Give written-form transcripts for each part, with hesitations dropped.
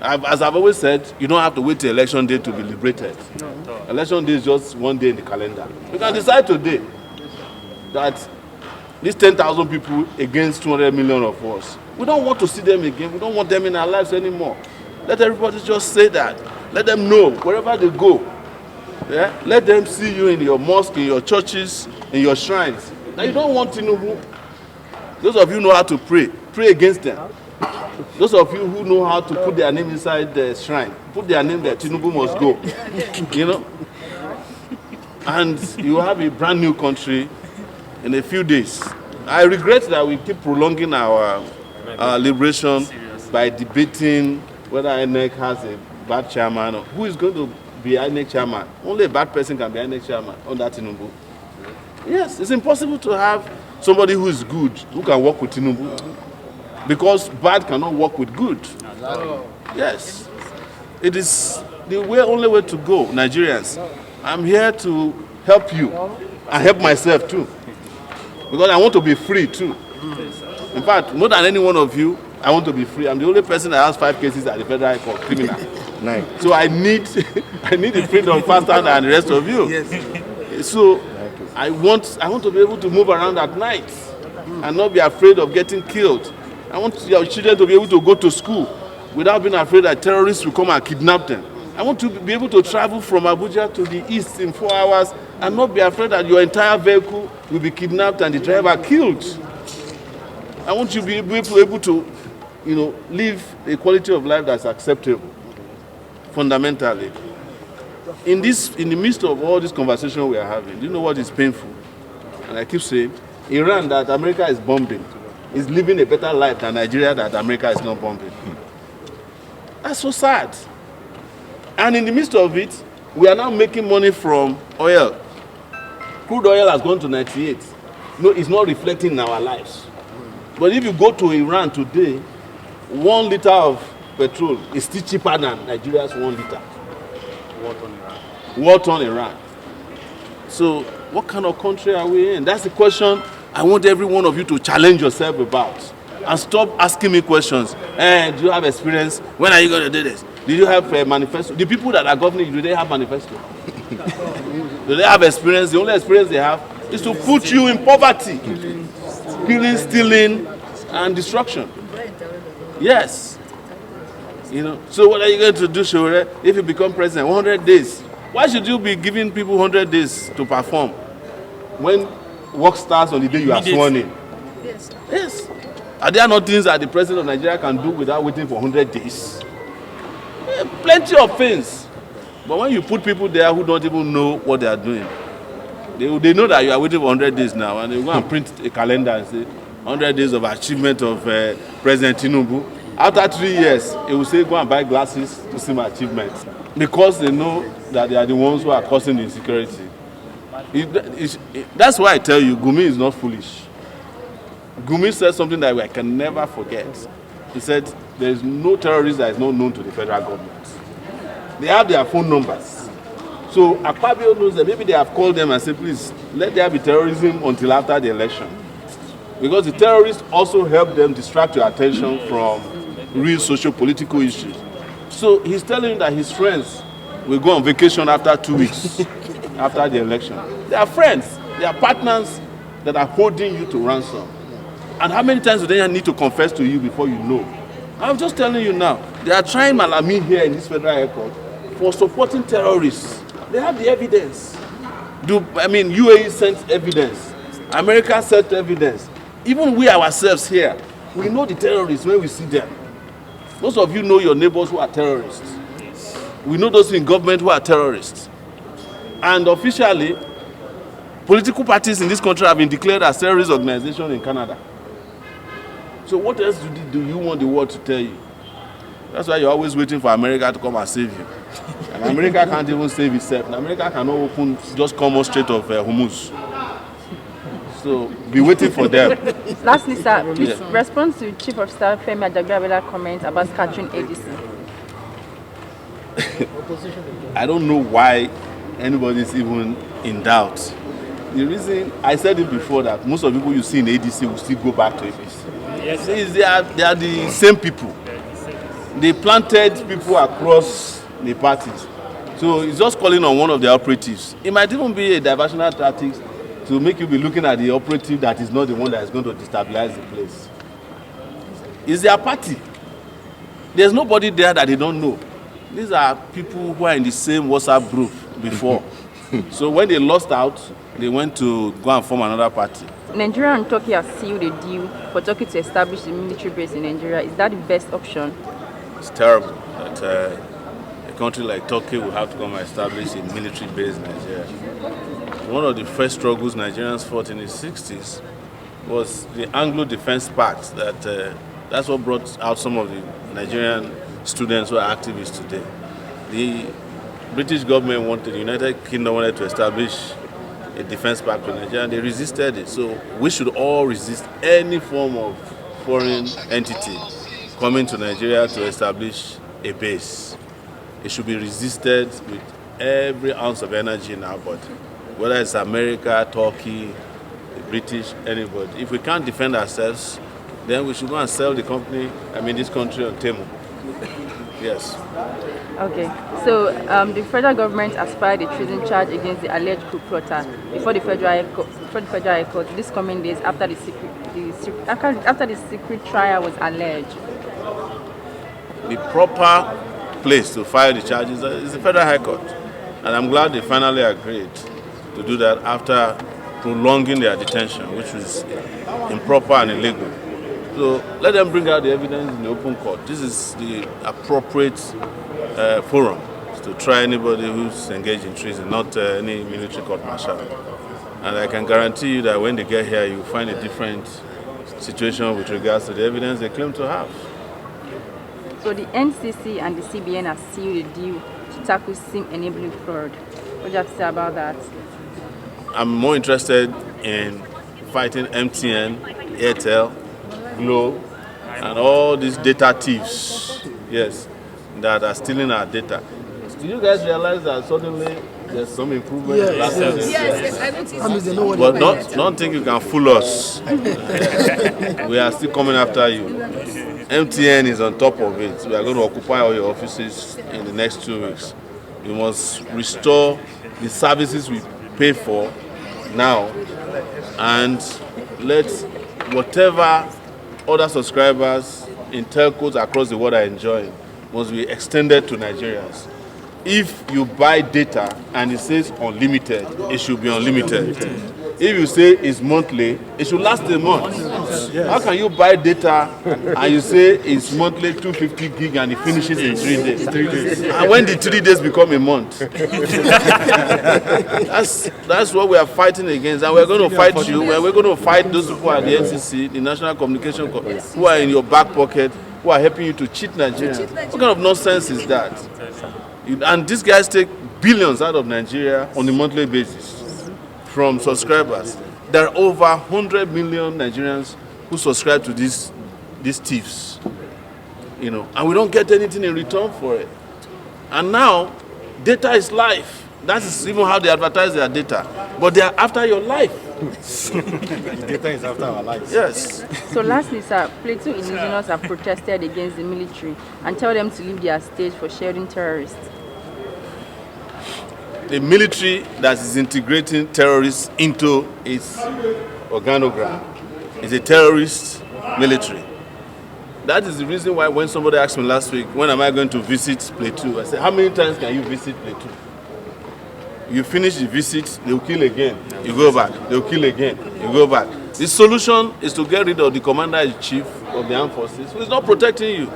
As I've always said, you don't have to wait till election day to be liberated. No. Election day is just one day in the calendar. You can decide today that these 10,000 people against 200 million of us, we don't want to see them again. We don't want them in our lives anymore. Let everybody just say that. Let them know wherever they go. Yeah? Let them see you in your mosque, in your churches, in your shrines. Now you don't want Tinubu. Those of you know how to pray. Pray against them. Those of you who know how to put their name inside the shrine, put their name there. Tinubu must go. You know? And you have a brand new country in a few days. I regret that we keep prolonging our liberation by debating whether INEC has a bad chairman or who is going to be INEC chairman. Only a bad person can be INEC chairman under Tinubu. Yes, it's impossible to have somebody who is good, who can work with Tinubu, because bad cannot work with good. Yes, it is the only way to go, Nigerians. I'm here to help you and help myself too, because I want to be free too. In fact, more than any one of you, I want to be free. I'm the only person that has 5 cases at the Federal High Court, criminal. 9. So I need the freedom faster than the rest of you. Yes. So I want to be able to move around at night and not be afraid of getting killed. I want your children to be able to go to school without being afraid that terrorists will come and kidnap them. I want to be able to travel from Abuja to the east in 4 hours and not be afraid that your entire vehicle will be kidnapped and the driver killed. I want you to be able to, live a quality of life that's acceptable, fundamentally. In the midst of all this conversation we are having, do you know what is painful? And I keep saying, Iran that America is bombing is living a better life than Nigeria that America is not bombing. That's so sad. And in the midst of it, we are now making money from oil. Crude oil has gone to 98. No, it's not reflecting in our lives. But if you go to Iran today, 1 liter of petrol is still cheaper than Nigeria's 1 liter. What on Iran? So what kind of country are we in? That's the question I want every one of you to challenge yourself about. And stop asking me questions. Do you have experience? When are you going to do this? Did you have a manifesto? The people that are governing, do they have manifesto? Do they have experience? The only experience they have is to put you in poverty. Killing, stealing, and destruction. Yes. So what are you going to do, Sowore, if you become president? 100 days. Why should you be giving people 100 days to perform when work starts on the day you are sworn in? Yes. Are there not things that the president of Nigeria can do without waiting for 100 days? Plenty of things. But when you put people there who don't even know what they are doing, they know that you are waiting for 100 days now, and they go and print a calendar and say 100 days of achievement of President Tinubu. After 3 years, it will say go and buy glasses to see my achievements, because they know that they are the ones who are causing the insecurity. That's why I tell you, Gumi is not foolish. Gumi said something that I can never forget. He said there is no terrorist that is not known to the federal government. They have their phone numbers. So Akpabio knows that maybe they have called them and said, please, let there be terrorism until after the election. Because the terrorists also help them distract your attention from real socio-political issues. So he's telling you that his friends will go on vacation after 2 weeks after the election. They are friends, they are partners that are holding you to ransom. And how many times do they need to confess to you before you know? I'm just telling you now, they are trying Malami here in this federal airport for supporting terrorists. They have the evidence. UAE sent evidence. America sent evidence. Even we ourselves here, we know the terrorists when we see them. Most of you know your neighbors who are terrorists. We know those in government who are terrorists. And officially, political parties in this country have been declared as terrorist organizations in Canada. So what else do you want the world to tell you? That's why you're always waiting for America to come and save you. And America can't even save itself. And America cannot just come out straight off Hormuz. So be waiting for them. Lastly, sir, please respond to Chief of Staff Femi Ajagbabila's comment about scattering ADC. I don't know why anybody is even in doubt. The reason, I said it before, that most of the people you see in ADC will still go back to APC. Yes, they are the same people. They planted people across the parties. So it's just calling on one of the operatives. It might even be a diversional tactics to make you be looking at the operative that is not the one that is going to destabilize the place. It's their party. There's nobody there that they don't know. These are people who are in the same WhatsApp group before. So when they lost out, they went to go and form another party. Nigeria and Turkey have sealed a deal for Turkey to establish a military base in Nigeria. Is that the best option? It's terrible that a country like Turkey will have to come and establish a military base in Nigeria. One of the first struggles Nigerians fought in the 60s was the Anglo Defense Pact. That's what brought out some of the Nigerian students who are activists today. The British government the United Kingdom wanted to establish a defense pact with Nigeria, and they resisted it. So we should all resist any form of foreign entity coming to Nigeria to establish a base. It should be resisted with every ounce of energy in our body, whether it's America, Turkey, the British, anybody. If we can't defend ourselves, then we should go and sell this country on Temu. Yes. Okay. So the federal government aspired a treason charge against the alleged coup plotter before the Federal High Court this coming days after the secret trial was alleged. The proper place to file the charges is the Federal High Court. And I'm glad they finally agreed to do that after prolonging their detention, which was improper and illegal. So let them bring out the evidence in the open court. This is the appropriate forum to try anybody who's engaged in treason, not any military court martial. And I can guarantee you that when they get here, you'll find a different situation with regards to the evidence they claim to have. So the NCC and the CBN have sealed a deal to tackle SIM enabling fraud. What do you have to say about that? I'm more interested in fighting MTN, Airtel, Glo, and all these data thieves, yes, that are stealing our data. Do you guys realize that suddenly there's some improvement? Yes, I noticed. But don't think you can fool us. We are still coming after you. MTN is on top of it. We are going to occupy all your offices in the next 2 weeks. You must restore the services we pay for now and let whatever other subscribers in telcos across the world are enjoying must be extended to Nigerians. If you buy data and it says unlimited, it should be unlimited. If you say it's monthly, it should last a month. Yes. How can you buy data and you say it's monthly 250 gig and it finishes in 3 days? 3 days. And when did 3 days become a month? That's what we are fighting against, and we're going to fight you. We're going to fight those people at the NCC, the National Communication Corps, who are in your back pocket, who are helping you to cheat Nigeria. What kind of nonsense is that? And these guys take billions out of Nigeria on a monthly basis from subscribers. There are over 100 million Nigerians who subscribe to these thieves, and we don't get anything in return for it. And now, data is life. That is even how they advertise their data. But they are after your life. Data is after our lives. Yes. So lastly, sir, Plateau indigenous have protested against the military and tell them to leave their state for shielding terrorists. The military that is integrating terrorists into its organogram is a terrorist military. That is the reason why when somebody asked me last week, when am I going to visit Plateau? I said, how many times can you visit Plateau? You finish the visit, they'll kill again. You go back, they'll kill again. You go back. The solution is to get rid of the commander-in-chief of the armed forces who is not protecting you.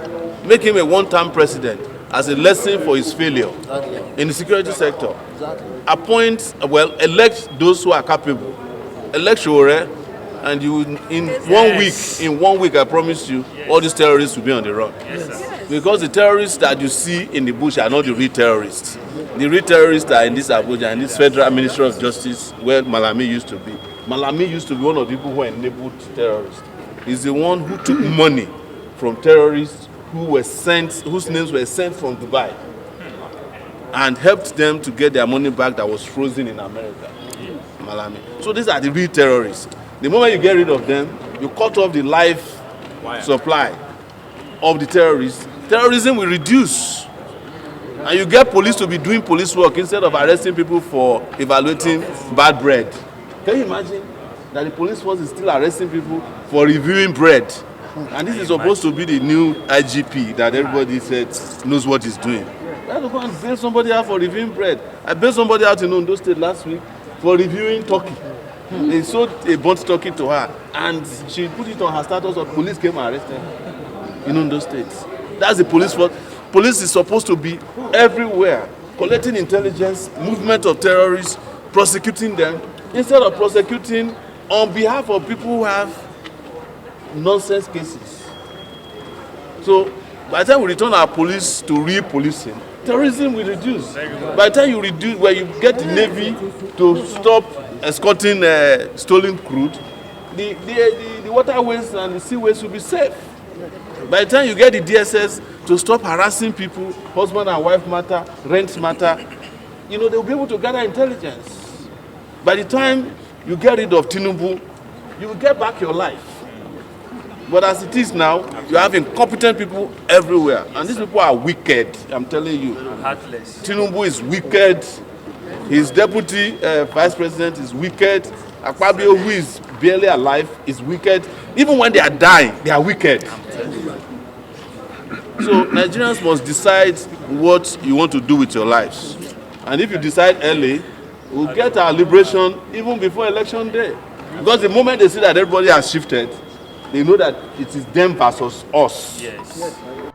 Make him a one-term president as a lesson for his failure in the security sector. Elect those who are capable. Elect Sowore, and you in 1 week, I promise you, all these terrorists will be on the run. Because the terrorists that you see in the bush are not the real terrorists. The real terrorists are in this Abuja and this Federal Ministry of Justice where Malami used to be. Malami used to be one of the people who enabled terrorists. He's the one who took money from terrorists whose names were sent from Dubai and helped them to get their money back that was frozen in America. Malami. So these are the real terrorists. The moment you get rid of them, you cut off the life supply of the terrorists terrorism will reduce. And you get police to be doing police work instead of arresting people for evaluating bad bread. Can you imagine that the police force is still arresting people for reviewing bread? And this is supposed to be the new IGP that everybody said knows what he's doing. You have to go and bail somebody out for reviewing bread. I bailed somebody out in Ondo State last week for reviewing turkey. They sold a burnt turkey to her and she put it on her status of police came and arrested her in Ondo State. That's the police force. Police is supposed to be everywhere, collecting intelligence, movement of terrorists, prosecuting them, instead of prosecuting on behalf of people who have nonsense cases. So, by the time we return our police to real policing, terrorism will reduce. By the time you reduce, where you get the Navy to stop escorting stolen crude, the waterways and the seaways will be safe. By the time you get the DSS to stop harassing people, husband and wife matter, rent matter, you know, they'll be able to gather intelligence. By the time you get rid of Tinubu, you will get back your life. But as it is now, you have incompetent people everywhere. And these people are wicked, I'm telling you. Heartless. Tinubu is wicked. His deputy vice president is wicked. Akpabio, who is barely alive, is wicked. Even when they are dying, they are wicked. So Nigerians must decide what you want to do with your lives. And if you decide early, we'll get our liberation even before election day. Because the moment they see that everybody has shifted, they know that it is them versus us. Yes.